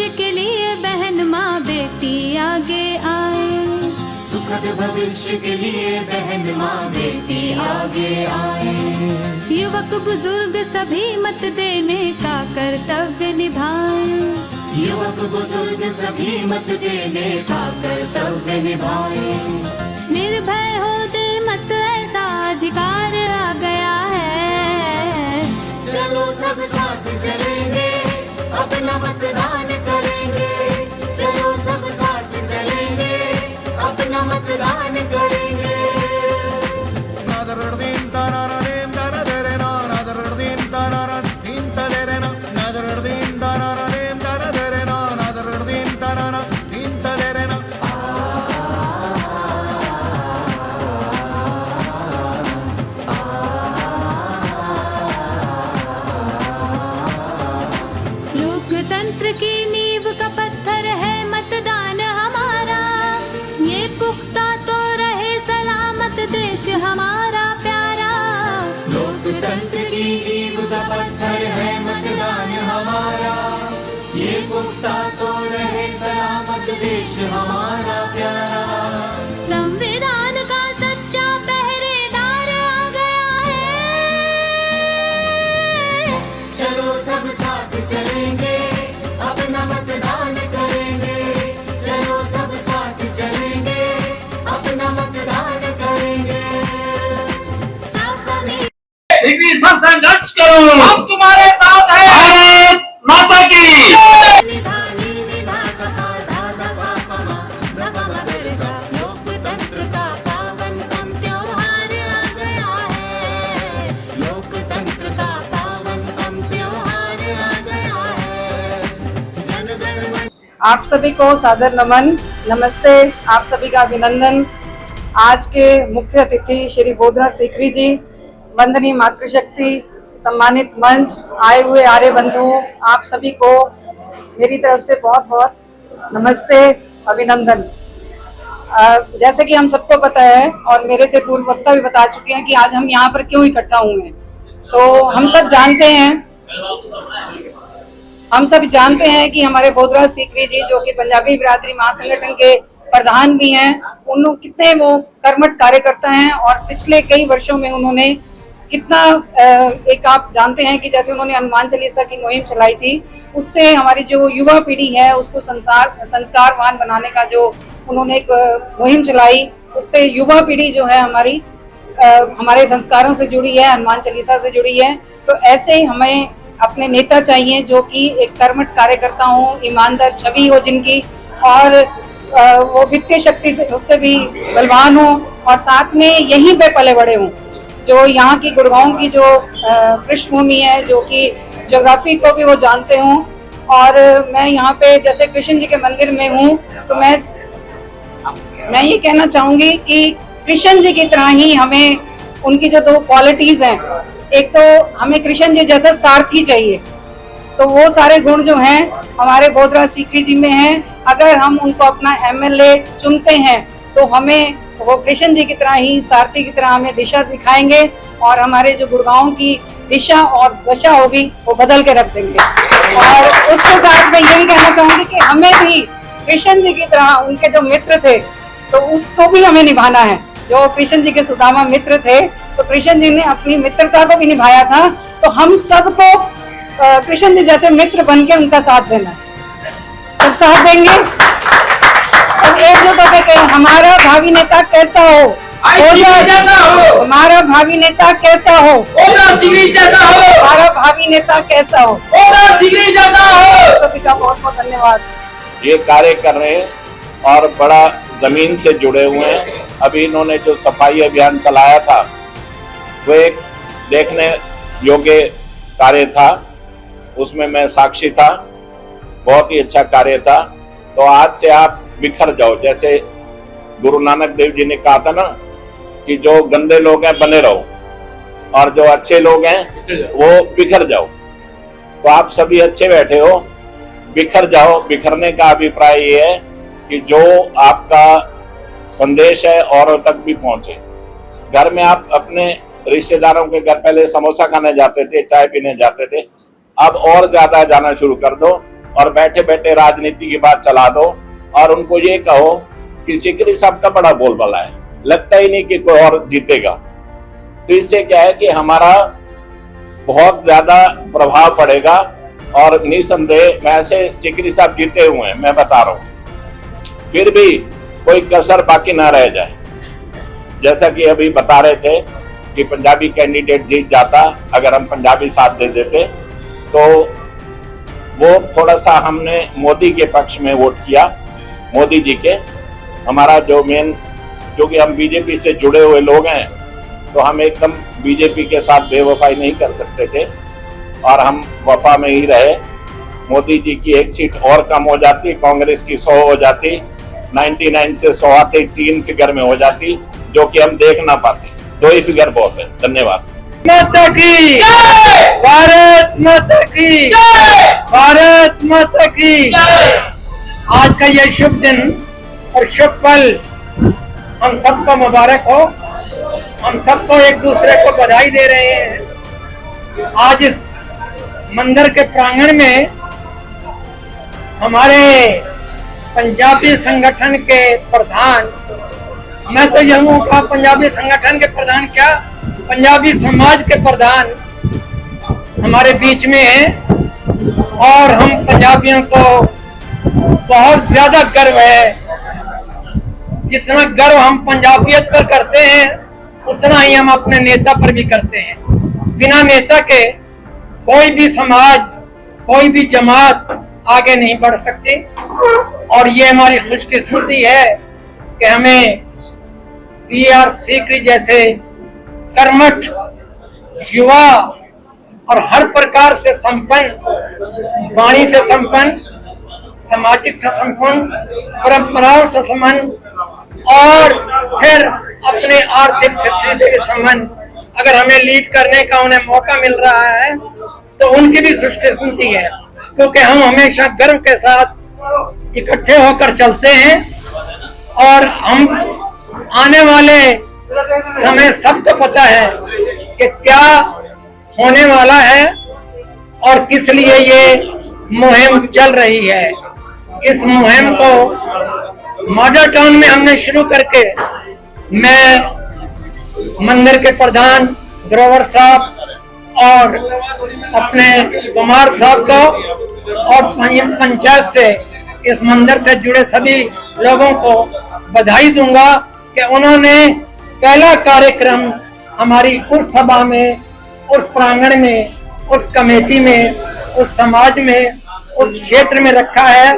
भविष्य के लिए बहन माँ बेटी आगे आए। सुखद भविष्य के लिए बहन माँ बेटी आगे आए। युवक बुजुर्ग सभी मत देने का कर्तव्य निभाएं। युवक बुजुर्ग सभी मत देने का कर्तव्य निभाए। निर्भय हो दे मत ऐसा अधिकार आ गया है। चलो सब साथ चलेंगे, अपना मतदान करेंगे। चलो सब साथ चलेंगे, अपना मतदान करेंगे। लोकतंत्र की नींव का पत्थर है मतदान हमारा। ये पुख्ता तो रहे सलामत देश हमारा प्यारा। लोकतंत्र की नींव का पत्थर है मतदान हमारा। ये पुख्ता तो रहे सलामत देश हमारा प्यारा। संविधान का सच्चा पहरेदार आ गया है। चलो सब साथ चलेंगे, अपना मतदान करेंगे। चलो सब साथ चलेंगे, अपना मतदान करेंगे। सीकरी से संघर्ष करो, हम तुम्हारे साथ हैं। भारत माता की लोकतंत्र का पावनतम त्योहार आ गया है। लोकतंत्र का पावनतम त्योहार आ गया है। जनगण मन। आप सभी को सादर नमन, नमस्ते, आप सभी का अभिनंदन। आज के मुख्य अतिथि श्री बोधरा सीकरी जी, वंदनीय मातृशक्ति, सम्मानित मंच, आए हुए आर्य बंधु, आप सभी को मेरी तरफ से बहुत बहुत नमस्ते, अभिनंदन। जैसे कि हम सबको पता है और मेरे से पूर्व वक्ता भी बता चुके हैं कि आज हम यहाँ पर क्यों इकट्ठा हुए हैं। तो हम सब जानते हैं कि हमारे बोधरा सीकरी जी, जो कि पंजाबी बिरादरी महासंगठन के प्रधान भी हैं, उन्होंने कितने वो कर्मठ कार्यकर्ता हैं और पिछले कई वर्षों में उन्होंने कितना एक आप जानते हैं कि जैसे उन्होंने हनुमान चालीसा की मुहिम चलाई थी, उससे हमारी जो युवा पीढ़ी है उसको संस्कारवान बनाने का जो उन्होंने एक मुहिम चलाई, उससे युवा पीढ़ी जो है हमारी हमारे संस्कारों से जुड़ी है, हनुमान चालीसा से जुड़ी है। तो ऐसे ही हमें अपने नेता चाहिए जो कि एक कर्मठ कार्यकर्ता हो, ईमानदार छवि हो जिनकी, और वो वित्तीय शक्ति से उससे भी बलवान हो और साथ में यहीं पे पले बड़े हों। जो यहाँ की गुड़गांव की जो पृष्ठभूमि है, जो कि ज्योग्राफी को भी वो जानते हों। और मैं यहाँ पे जैसे कृष्ण जी के मंदिर में हूँ, तो मैं ये कहना चाहूंगी कि कृष्ण जी की तरह ही हमें उनकी जो दो क्वालिटीज हैं, एक तो हमें कृष्ण जी जैसा सारथी चाहिए, तो वो सारे गुण जो हैं हमारे बोधरा सीकरी जी में हैं। अगर हम उनको अपना एमएलए चुनते हैं तो हमें वो कृष्ण जी की तरह ही, सारथी की तरह हमें दिशा दिखाएंगे और हमारे जो गुड़गांव की दिशा और दशा होगी वो बदल के रख देंगे। और उसके साथ मैं ये भी कहना चाहूंगी कि हमें भी कृष्ण जी की तरह उनके जो मित्र थे तो उसको भी हमें निभाना है। जो कृष्ण जी के सुदामा मित्र थे, तो कृष्ण जी ने अपनी मित्रता को भी निभाया था, तो हम सबको कृष्ण जी जैसे मित्र बन के उनका साथ देना। सब साथ देंगे और एकजुट होकर के हमारा भावी नेता कैसा हो, हमारा भावी नेता कैसा हो, हमारा भावी नेता कैसा हो, सभी का बहुत बहुत धन्यवाद। ये कार्य कर रहे हैं और बड़ा जमीन से जुड़े हुए हैं। अभी इन्होंने जो सफाई अभियान चलाया था वो एक देखने योग्य कार्य था, उसमें मैं साक्षी था, बहुत ही अच्छा कार्य था। तो आज से आप बिखर जाओ, जैसे गुरु नानक देव जी ने कहा था ना कि जो गंदे लोग हैं बने रहो और जो अच्छे लोग हैं वो बिखर जाओ। तो आप सभी अच्छे बैठे हो, बिखर जाओ। बिखरने का अभिप्राय ये है कि जो आपका संदेश है औरों तक भी पहुंचे। घर में आप अपने रिश्तेदारों के घर पहले समोसा खाने जाते थे, चाय पीने जाते थे, अब और ज्यादा जाना शुरू कर दो और बैठे बैठे राजनीति की बात चला दो और उनको ये कहो कि सीकरी साहब का बड़ा बोलबाला है, लगता ही नहीं कि कोई और जीतेगा। तो इससे क्या है कि हमारा बहुत ज्यादा प्रभाव पड़ेगा और निसंदेह मैं ऐसे सीकरी साहब जीते हुए हैं, मैं बता रहा हूं, फिर भी कोई कसर बाकी ना रह जाए। जैसा कि अभी बता रहे थे कि पंजाबी कैंडिडेट जीत जाता अगर हम पंजाबी साथ दे देते, तो वो थोड़ा सा हमने मोदी के पक्ष में वोट किया, मोदी जी के। हमारा जो मेन, क्योंकि हम बीजेपी से जुड़े हुए लोग हैं तो हम एकदम बीजेपी के साथ बेवफाई नहीं कर सकते थे और हम वफा में ही रहे। मोदी जी की एक सीट और कम हो जाती, कांग्रेस की 100 हो जाती, 99 से 100 आते 3 फिगर में हो जाती, जो कि हम देख ना पाते। 2 ही फिगर बहुत है। धन्यवाद। माता की भारत माता की भारत माता की। आज का यह शुभ दिन और शुभ पल हम सबको मुबारक हो। हम सबको एक दूसरे को बधाई दे रहे हैं। आज इस मंदिर के प्रांगण में हमारे पंजाबी संगठन के प्रधान, मैं तो यह कहूँगा पंजाबी संगठन के प्रधान क्या, पंजाबी समाज के प्रधान हमारे बीच में हैं और हम पंजाबियों को बहुत ज्यादा गर्व है। जितना गर्व हम पंजाबियत पर करते हैं उतना ही हम अपने नेता पर भी करते हैं। बिना नेता के कोई भी समाज, कोई भी जमात आगे नहीं बढ़ सकती और ये हमारी खुशकिस्मती है कि हमें PR सीकरी जैसे कर्मठ युवा और हर प्रकार से संपन्न, वाणी से संपन्न, सामाजिक से संपन्न, परंपराओं से संपन्न और फिर अपने आर्थिक स्थिति से संबंध, अगर हमें लीड करने का उन्हें मौका मिल रहा है तो उनकी भी खुशकिस्मती है, क्योंकि हम हमेशा गर्व के साथ इकट्ठे होकर चलते हैं और हम आने वाले समय सबको पता है कि क्या होने वाला है और किस लिए ये मुहिम चल रही है। इस मुहिम को मॉडल टाउन में हमने शुरू करके मैं मंदिर के प्रधान ग्रोवर साहब और अपने कुमार साहब को और पंचायत से इस मंदिर से जुड़े सभी लोगों को बधाई दूंगा कि उन्होंने पहला कार्यक्रम हमारी उस सभा में, उस प्रांगण में, उस कमेटी में, उस समाज में, उस क्षेत्र में रखा है,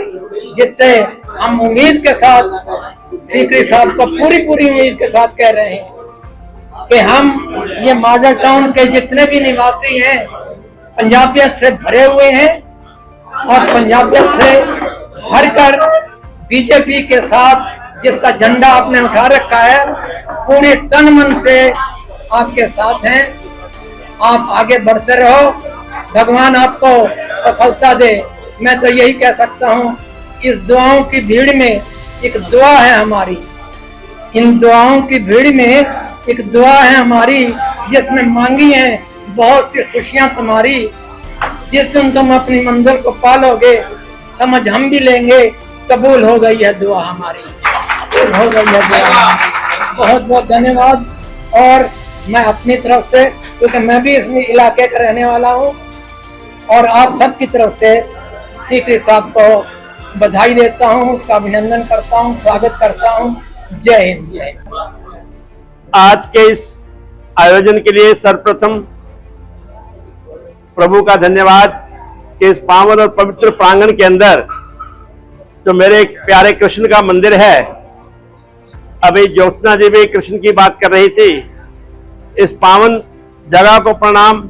जिससे हम उम्मीद के साथ सीकरी साहब को पूरी उम्मीद के साथ कह रहे हैं कि हम ये मॉडल टाउन के जितने भी निवासी हैं पंजाबियत से भरे हुए हैं और पंजाबियत से भरकर बीजेपी के साथ जिसका झंडा आपने उठा रखा है पूरे तन मन से आपके साथ हैं। आप आगे बढ़ते रहो, भगवान आपको सफलता दे। मैं तो यही कह सकता हूँ, इस दुआओं की भीड़ में एक दुआ है हमारी, इन दुआओं की भीड़ में एक दुआ है हमारी जिसमें मांगी है बहुत सी खुशियां तुम्हारी। जिस दिन तुम अपनी मंजिल को पालोगे समझ हम भी लेंगे, कबूल हो गई है दुआ हमारी, कबूल हो गई है दुआ। बहुत बहुत धन्यवाद। और मैं अपनी तरफ से, क्योंकि मैं भी इस इलाके का रहने वाला हूँ, और आप सबकी तरफ से सीकरी साहब को बधाई देता हूँ, उसका अभिनंदन करता हूँ, स्वागत करता हूँ। जय हिंद, जय हिंद। आज के इस आयोजन के लिए सर्वप्रथम प्रभु का धन्यवाद कि इस पावन और पवित्र प्रांगण के अंदर जो मेरे प्यारे कृष्ण का मंदिर है, अभी ज्योत्सना जी भी कृष्ण की बात कर रही थी, इस पावन जगह को प्रणाम,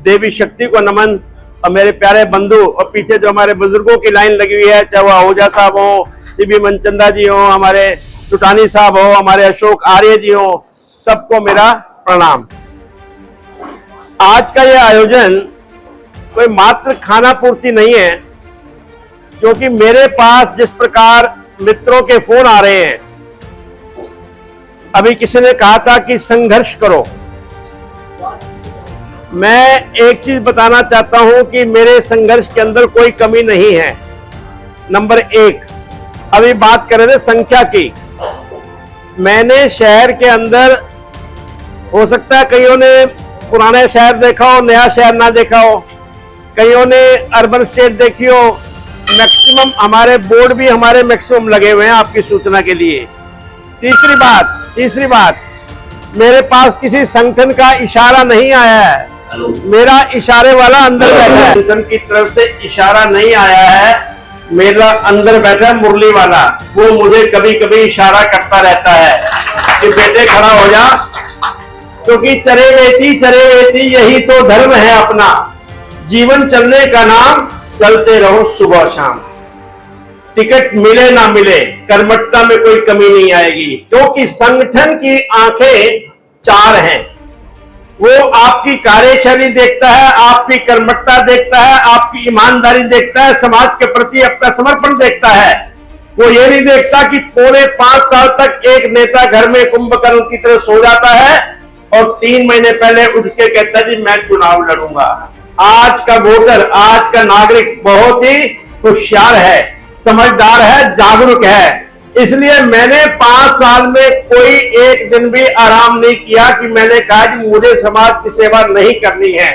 देवी शक्ति को नमन। और मेरे प्यारे बंधु और पीछे जो हमारे बुजुर्गों की लाइन लगी हुई है, चाहे वो आहूजा साहब हो, CB मनचंदा जी हो, हमारे टुटानी साहब हो, हमारे अशोक आर्य जी हो, सबको मेरा प्रणाम। आज का यह आयोजन कोई मात्र खाना पूर्ति नहीं है, क्योंकि मेरे पास जिस प्रकार मित्रों के फोन आ रहे हैं, अभी किसी ने कहा था कि संघर्ष करो, मैं एक चीज बताना चाहता हूं कि मेरे संघर्ष के अंदर कोई कमी नहीं है। नंबर एक, अभी बात कर रहे थे संख्या की। मैंने शहर के अंदर, हो सकता है कईयों ने पुराना शहर देखा हो, नया शहर ना देखा हो, कईयों ने अर्बन स्टेट देखी हो। मैक्सिमम हमारे बोर्ड भी हमारे मैक्सिमम लगे हुए हैं, आपकी सूचना के लिए। तीसरी बात, मेरे पास किसी संगठन का इशारा नहीं आया है, मेरा इशारे वाला अंदर बैठा है। संगठन की तरफ से इशारा नहीं आया है, मेरा अंदर बैठा है मुरली वाला, वो मुझे कभी कभी इशारा करता रहता है कि बेटे खड़ा हो जा, क्योंकि चरे वेती यही तो धर्म है अपना, जीवन चलने का नाम, चलते रहो सुबह शाम। टिकट मिले ना मिले, कर्मठता में कोई कमी नहीं आएगी, क्योंकि संगठन की आंखें 4 हैं। वो आपकी कार्यशैली देखता है, आपकी कर्मठता देखता है, आपकी ईमानदारी देखता है, समाज के प्रति अपना समर्पण देखता है। वो ये नहीं देखता कि पौने 5 साल तक एक नेता घर में कुंभकर्ण की तरह सो जाता है और 3 महीने पहले उठ के कहता है जी मैं चुनाव लड़ूंगा। आज का वोटर, आज का नागरिक बहुत ही होशियार है, समझदार है, जागरूक है। इसलिए मैंने 5 साल में कोई एक दिन भी आराम नहीं किया कि मैंने कहा कि मुझे समाज की सेवा नहीं करनी है।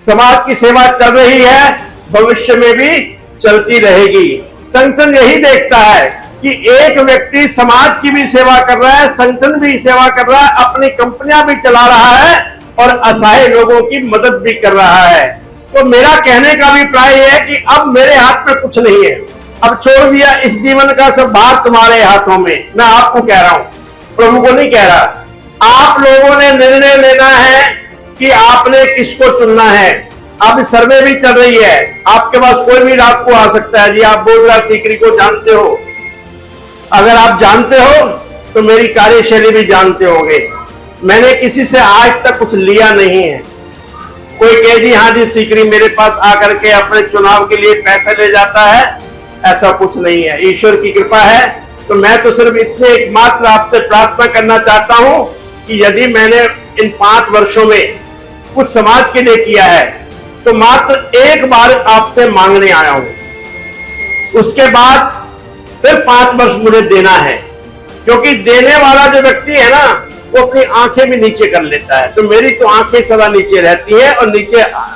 समाज की सेवा चल रही है, भविष्य में भी चलती रहेगी। संगठन यही देखता है कि एक व्यक्ति समाज की भी सेवा कर रहा है, संगठन भी सेवा कर रहा है, अपनी कंपनियां भी चला रहा है और असहाय लोगों की मदद भी कर रहा है। तो मेरा कहने का अभिप्राय है कि अब मेरे हाथ में कुछ नहीं है, अब छोड़ दिया इस जीवन का सब भार तुम्हारे हाथों में। मैं आपको कह रहा हूं, प्रभु को नहीं कह रहा। आप लोगों ने निर्णय लेना है कि आपने किसको चुनना है। अब सर्वे भी चल रही है, आपके पास कोई भी रात को आ सकता है। जी आप बोधरा सीकरी को जानते हो, अगर आप जानते हो तो मेरी कार्यशैली भी जानते होंगे। मैंने किसी से आज तक कुछ लिया नहीं है। कोई कहे जी हाँ जी सीकरी मेरे पास आकर के अपने चुनाव के लिए पैसे ले जाता है, ऐसा कुछ नहीं है, ईश्वर की कृपा है। तो मैं तो सिर्फ इतने एकमात्र आपसे प्रार्थना करना चाहता हूं कि यदि मैंने इन 5 वर्षों में कुछ समाज के लिए किया है तो मात्र एक बार आपसे मांगने आया हूं, उसके बाद फिर 5 वर्ष मुझे देना है। क्योंकि देने वाला जो व्यक्ति है ना, वो अपनी आंखें भी नीचे कर लेता है। तो मेरी तो आंखें सदा नीचे रहती हैं और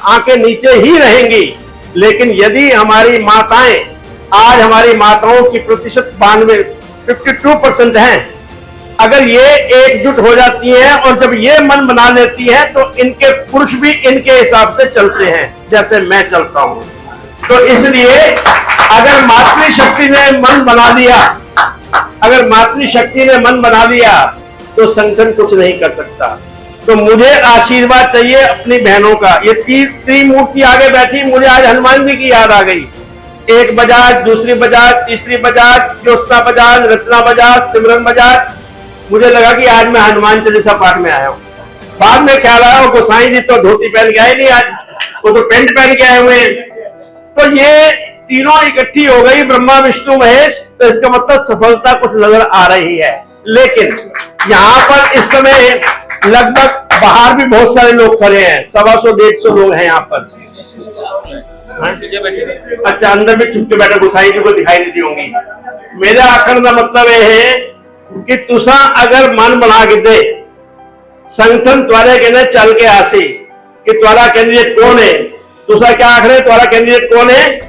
आंखें नीचे ही रहेंगी। लेकिन यदि हमारी माताएं, आज हमारी माताओं की प्रतिशत 52% है, अगर ये एकजुट हो जाती हैं और जब ये मन बना लेती हैं तो इनके पुरुष भी इनके हिसाब से चलते हैं जैसे मैं चलता हूं। तो इसलिए अगर मातृशक्ति ने मन बना लिया, अगर मातृशक्ति ने मन बना लिया तो संगठन कुछ नहीं कर सकता। तो मुझे आशीर्वाद चाहिए अपनी बहनों का। ये त्रिमूर्ति आगे बैठी, मुझे आज हनुमान जी की याद आ गई। एक बजाज, दूसरी बजाज, तीसरी बजाज, ज्योत्सना बजाज, रचना बजाज, सिमरन बजाज। मुझे लगा कि आज मैं हनुमान चालीसा पाठ में आया हूँ। बाद में ख्याल आया गोसाई जी तो धोती पहन के आए नहीं, आज वो तो पेंट पहन के आए हुए हैं। तो ये तीनों इकट्ठी हो गई, ब्रह्मा विष्णु महेश। तो इसका मतलब सफलता कुछ नजर आ रही है। लेकिन यहाँ पर इस समय लगभग बाहर भी बहुत सारे लोग खड़े हैं, 125-150 लोग हैं यहाँ पर। अच्छा, अंदर भी छुप के बैठे गोसाई जी को दिखाई नहीं दी होंगी। मेरा आखिर का मतलब यह है कि तुसा अगर मन बना के दे, संगठन तुम्हारे कहने चल के आसी कि तुम्हारा कैंडिडेट कौन है, तुसा क्या आखिर तुम्हारा कैंडिडेट कौन है,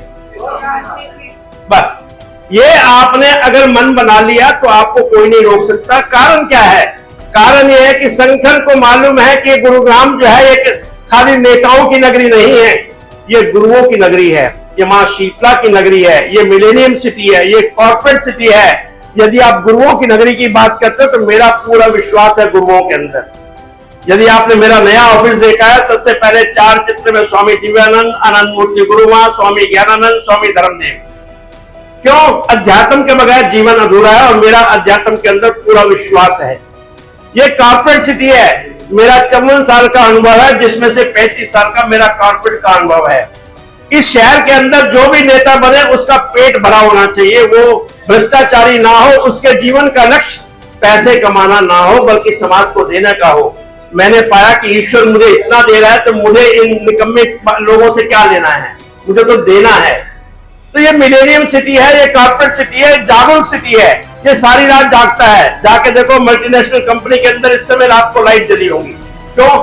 बस ये आपने अगर मन बना लिया तो आपको कोई नहीं रोक सकता। कारण क्या है? कारण यह है कि संगठन को मालूम है कि गुरुग्राम जो है एक खाली नेताओं की नगरी नहीं है, ये गुरुओं की नगरी है, ये मां शीतला की नगरी है, ये मिलेनियम सिटी है, ये कॉर्पोरेट सिटी है। यदि आप गुरुओं की नगरी की बात करते हो तो मेरा पूरा विश्वास है गुरुओं के अंदर। यदि आपने मेरा नया ऑफिस देखा है, सबसे पहले 4 चित्र में स्वामी दिव्यानंद, आनंद मूर्ति गुरुमा, स्वामी ज्ञानानंद, स्वामी धर्मदेव। क्यों? अध्यात्म के बगैर जीवन अधूरा है और मेरा अध्यात्म के अंदर पूरा विश्वास है। ये कॉर्पोरेट सिटी है, मेरा 54 साल का अनुभव है, जिसमें से 35 साल का मेरा कॉर्पोरेट का अनुभव है। इस शहर के अंदर जो भी नेता बने उसका पेट भरा होना चाहिए, वो भ्रष्टाचारी ना हो, उसके जीवन का लक्ष्य पैसे कमाना ना हो बल्कि समाज को देने का हो। मैंने पाया कि ईश्वर मुझे इतना दे रहा है तो मुझे इन निकम्मे लोगों से क्या लेना है, मुझे तो देना है। तो ये मिलेनियम सिटी है, ये कॉर्पोरेट सिटी है, जागरूक सिटी है, ये सारी रात जागता है। जाके देखो मल्टीनेशनल कंपनी के अंदर इस समय रात को लाइट जली होगी, क्यों?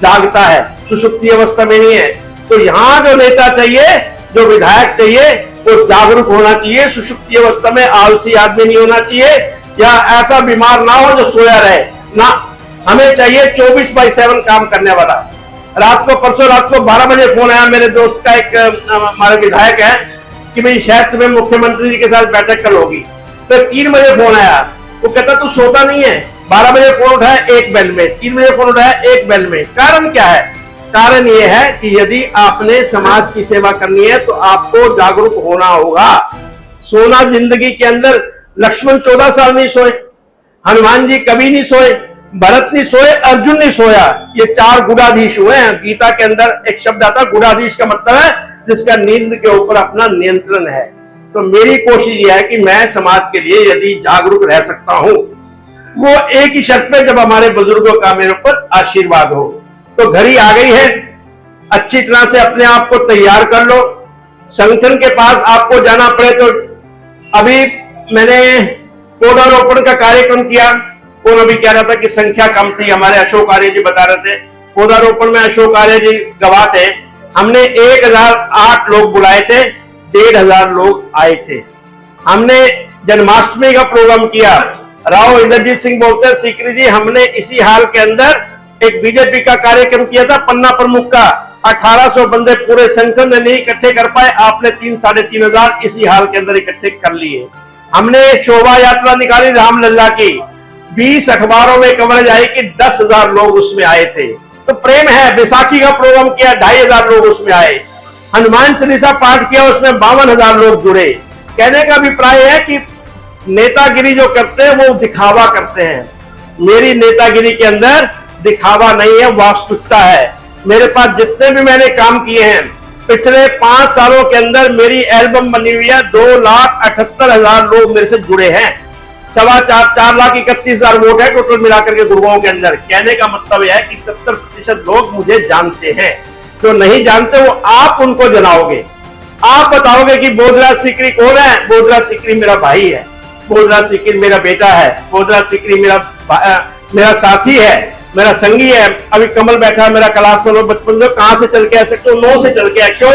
जागता है, सुषुप्ति अवस्था में नहीं है। तो यहाँ जो नेता चाहिए, जो विधायक चाहिए, वो जागरूक होना चाहिए, सुषुप्ति अवस्था में आलसी आदमी नहीं होना चाहिए, या ऐसा बीमार ना हो जो सोया रहे ना। हमें चाहिए 24/7 काम करने वाला। परसों रात को 12 बजे फोन आया मेरे दोस्त का, एक हमारे विधायक है, कि भाई शायद तुम्हें मुख्यमंत्री जी के साथ बैठक कल होगी। तो 3 बजे फोन आया, वो कहता तू सोता नहीं है। 12 बजे फोन उठाया 1 बेल में, 3 बजे फोन उठाया 1 बेल में। कारण क्या है? कारण ये है कि यदि आपने समाज की सेवा करनी है तो आपको जागरूक होना होगा। सोना जिंदगी के अंदर, लक्ष्मण 14 साल नहीं सोए, हनुमान जी कभी नहीं सोए, भरत नहीं सोए, अर्जुन नहीं सोया। ये 4 गुणाधीश हुए हैं। गीता के अंदर एक शब्द आता है गुणाधीश, का मतलब है जिसका नींद के ऊपर अपना नियंत्रण है। तो मेरी कोशिश यह है कि मैं समाज के लिए यदि जागरूक रह सकता हूं, वो एक ही शर्त पे, जब हमारे बुजुर्गों का मेरे ऊपर आशीर्वाद हो। तो घड़ी आ गई है, अच्छी तरह से अपने आप को तैयार कर लो। संगठन के पास आपको जाना पड़े तो, अभी मैंने पौधारोपण का कार्यक्रम किया। कौन अभी कह रहा था कि संख्या कम थी, हमारे अशोक आर्य जी बता रहे थे पौधारोपण में अशोक आर्य जी गवाह थे। हमने 1008 लोग बुलाए थे, 1500 लोग आए थे। हमने जन्माष्टमी का प्रोग्राम किया। राव इंद्रजीत सिंह बोलते हैं, सीकरी जी, हमने इसी हाल के अंदर एक बीजेपी का कार्यक्रम किया था, पन्ना प्रमुख का। 1800 बंदे पूरे संगठन में नहीं इकट्ठे कर पाए, आपने 3-3,500 इसी हाल के अंदर इकट्ठे कर लिए। हमने शोभा यात्रा निकाली रामलला की, 20 अखबारों में कवरेज आई कि 10,000 लोग उसमें आए थे। तो प्रेम है। बैसाखी का प्रोग्राम किया, 2,500 लोग उसमें आए। हनुमान चालीसा पाठ किया, उसमें 52,000 लोग जुड़े। कहने का अभिप्राय है कि नेतागिरी जो करते हैं वो दिखावा करते हैं। मेरी नेतागिरी के अंदर दिखावा नहीं है, वास्तविकता है। मेरे पास जितने भी मैंने काम किए हैं, पिछले 5 सालों के अंदर मेरी एल्बम बनी हुई है। 2,78,000 लोग मेरे से जुड़े हैं। 4,31,000 वोट है टोटल मिलाकर के गुड़गांव के अंदर। कहने का मतलब यह है कि 70% लोग मुझे जानते हैं। जो नहीं जानते वो आप उनको जलाओगे। आप बताओगे कि बोधराज सीकरी कौन है? बोधराज सीकरी मेरा भाई है, बोधराज सीकरी मेरा बेटा है, बोधराज सीकरी मेरा साथी है, मेरा संगी है। अभी कमल बैठा है मेरा क्लास में, बचपन से कहां से चल के आ सकते हो? 9 से चल के। क्यों?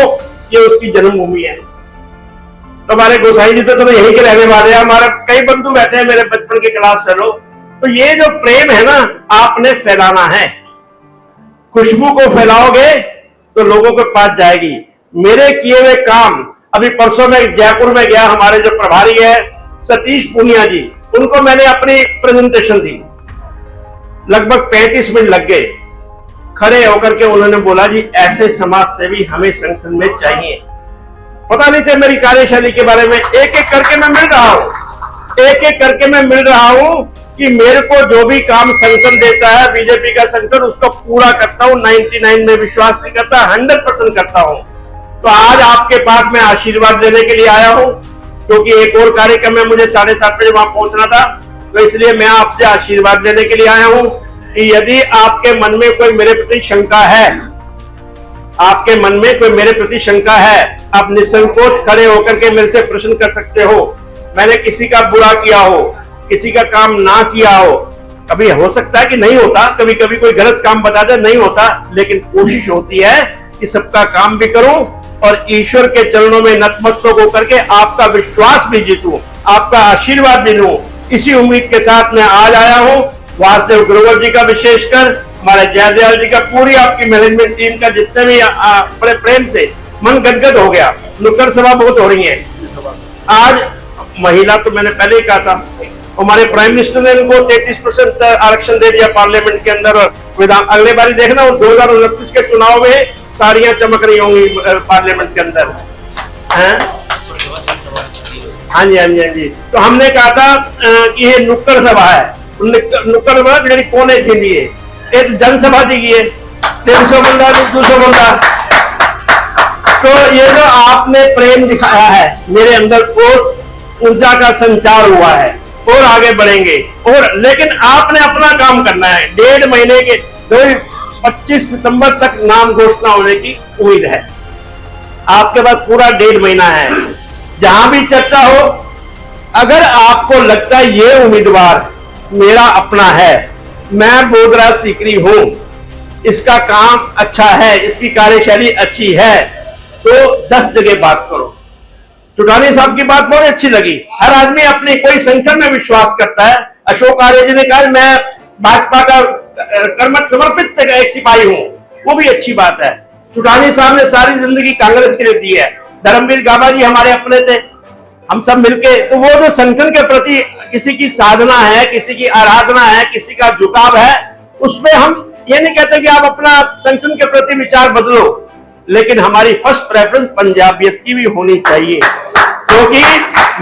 ये उसकी जन्मभूमि है। तो हमारे गोसाई जी तो यहीं के रहने वाले हैं। हमारे कई बंधु बैठे हैं मेरे बचपन के क्लास फेलो। तो ये जो प्रेम है ना, आपने फैलाना है। खुशबू को फैलाओगे तो लोगों के पास जाएगी। मेरे किए हुए काम, अभी परसों में जयपुर में गया, हमारे जो प्रभारी है सतीश पूनिया जी, उनको मैंने अपनी प्रेजेंटेशन दी। लगभग 35 मिनट लग गए। खड़े होकर के उन्होंने बोला, जी ऐसे समाज सेवी हमें संगठन में चाहिए। पता नहीं थे मेरी कार्यशैली के बारे में। एक एक करके मैं मिल रहा हूं, एक एक करके मैं मिल रहा हूं कि मेरे को जो भी काम संगठन देता है, बीजेपी का संगठन, उसको पूरा करता हूं। 99 में विश्वास नहीं करता, 100% करता हूं। तो आज आपके पास मैं आशीर्वाद देने के लिए आया हूं, क्योंकि एक और कार्यक्रम में मुझे 7:30 बजे वहां पहुंचना था। तो इसलिए मैं आपसे आशीर्वाद लेने के लिए आया हूं कि यदि आपके मन में कोई मेरे प्रति शंका है, आपके मन में कोई मेरे प्रति शंका है, आप निसंकोच खड़े होकर के मेरे से प्रश्न कर सकते हो। मैंने किसी का बुरा किया हो, किसी का काम ना किया हो, कभी हो सकता है कि नहीं होता, कभी कभी कोई गलत काम बता दे, नहीं होता, लेकिन कोशिश होती है कि सबका काम भी करूं और ईश्वर के चरणों में नतमस्तक होकर के आपका विश्वास भी जीतूं, आपका आशीर्वाद भी लूं। इसी उम्मीद के साथ मैं आज आया हूं। वासुदेव ग्रोवर जी का विशेषकर, हमारे जयदयाल जी का, पूरी आपकी मैनेजमेंट टीम का, जितने भी बड़े प्रेम से मन गदगद हो गया। नुक्कड़ सभा बहुत हो रही है आज। महिला तो मैंने पहले ही कहा था, हमारे प्राइम मिनिस्टर ने इनको 33% आरक्षण दे दिया पार्लियामेंट के अंदर। विधान अगले बारी देखना 2029 के चुनाव में साड़ियां चमक रही होंगी पार्लियामेंट के अंदर। हाँ जी, हाँ जी, हाँ जी। तो हमने कहा था कि ये नुक्कड़ सभा है। नुक्कड़ सभा जी कोने थी लिए एक जनसभा दी गई है, 300 बंदा, 200 बंदा। तो ये जो आपने प्रेम दिखाया है मेरे अंदर, और ऊर्जा का संचार हुआ है, और आगे बढ़ेंगे। और लेकिन आपने अपना काम करना है। 1.5 महीने के तो 25 सितंबर तक नाम घोषणा होने की उम्मीद है। आपके पास पूरा 1.5 महीना है। जहां भी चर्चा हो, अगर आपको लगता है ये उम्मीदवार मेरा अपना है, मैं बोधराज सीकरी हूं, इसका काम अच्छा है, इसकी कार्यशैली अच्छी है, तो 10 जगह बात करो। चुटानी साहब की बात बहुत अच्छी लगी। हर आदमी अपने कोई संगठन में विश्वास करता है। अशोक आर्य जी ने कहा मैं भाजपा का कर्मठ समर्पित एक सिपाही हूं, वो भी अच्छी बात है। चुटानी साहब ने सारी जिंदगी कांग्रेस के लिए दी है। धर्मवीर गाबा जी हमारे अपने थे, हम सब मिलके, तो वो जो संगठन के प्रति किसी की साधना है, किसी की आराधना है, किसी का झुकाव है, उसमें हम ये नहीं कहते कि आप अपना संगठन के प्रति विचार बदलो, लेकिन हमारी फर्स्ट प्रेफरेंस पंजाबियत की भी होनी चाहिए, क्योंकि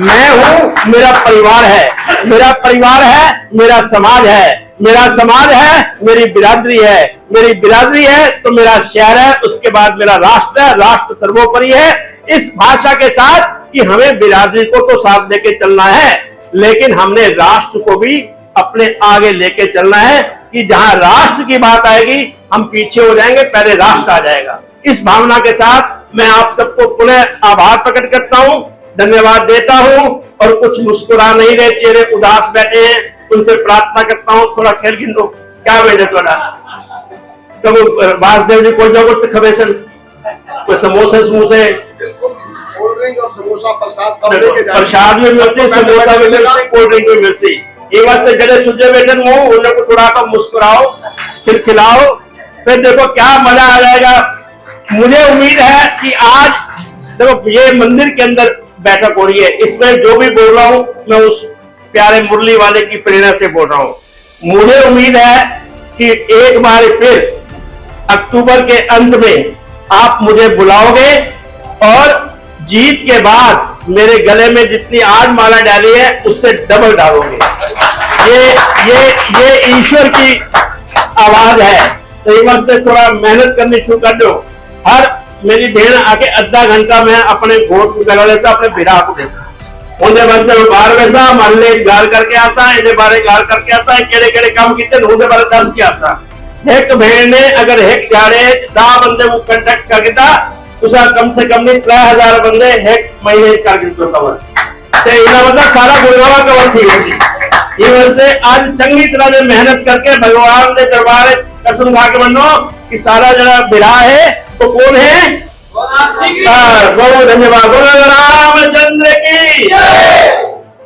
मैं हूं, मेरा परिवार है, मेरा परिवार है, मेरा समाज है, मेरा समाज है, मेरी बिरादरी है, मेरी बिरादरी है तो मेरा शहर है, उसके बाद मेरा राष्ट्र है, राष्ट्र सर्वोपरि है। इस भाषा के साथ कि हमें बिरादरी को तो साथ लेके चलना है, लेकिन हमने राष्ट्र को भी अपने आगे लेके चलना है कि जहां राष्ट्र की बात आएगी हम पीछे हो जाएंगे, पहले राष्ट्र आ जाएगा। इस भावना के साथ मैं आप सबको पुनः आभार प्रकट करता हूं, धन्यवाद देता हूं। और कुछ मुस्कुरा नहीं रहे, चेहरे उदास बैठे हैं, उनसे प्रार्थना करता हूं थोड़ा खेल गिन दो। क्या बेटे थोड़ा कब वासुदेव जी कोई जो कुछ खबेसन कोई समोसे समोसे कोल्ड ड्रिंक और समोसा प्रसाद सब लेके जाएंगे। प्रसाद भी मिलती, समोसा भी मिलती, कोल्ड ड्रिंक भी मिलती। ये वास्ते जड़े सुजे बैठे मुंह उनको थोड़ा का मुस्कुराओ, फिर खिलाओ, फिर देखो क्या मजा आ जाएगा। मुझे उम्मीद है कि आज देखो ये मंदिर के अंदर बैठक हो रही है, इसमें जो भी बोल रहा हूं मैं उस प्यारे मुरली वाले की प्रेरणा से बोल रहा हूं। मुझे उम्मीद है कि एक बार फिर अक्टूबर के अंत में आप मुझे बुलाओगे और जीत के बाद मेरे गले में जितनी आज माला डाली है उससे डबल डालोगे। ये ईश्वर की आवाज है, तो ये वास्ते थोड़ा मेहनत करनी शुरू कर दो। हर मेरी बहन आके आधा घंटा में अपने घोट गले से अपने बिरा को देसा उन्हें वास्ते बार वैसा मल्ले गाल करके आसा, इन्हें बारे गाल करके आसा, केड़े केड़े काम किते उन्हें बारे 10 के आसा। एक बहन ने अगर एक जाड़े 10 बंदे वो कंडक्ट कर दिता, उसका कम से कम नहीं 3000 बंदे एक महीने कर दिते कवर, तो इना मतलब सारा गुरुद्वारा कवर थी वैसी। ये वैसे आज चंगी तरह से मेहनत करके भगवान के दरबार कसम खा के बनो कि सारा जरा बिरा है तो कौन है? बहुत धन्यवाद। बोलो रामचंद्र की जय।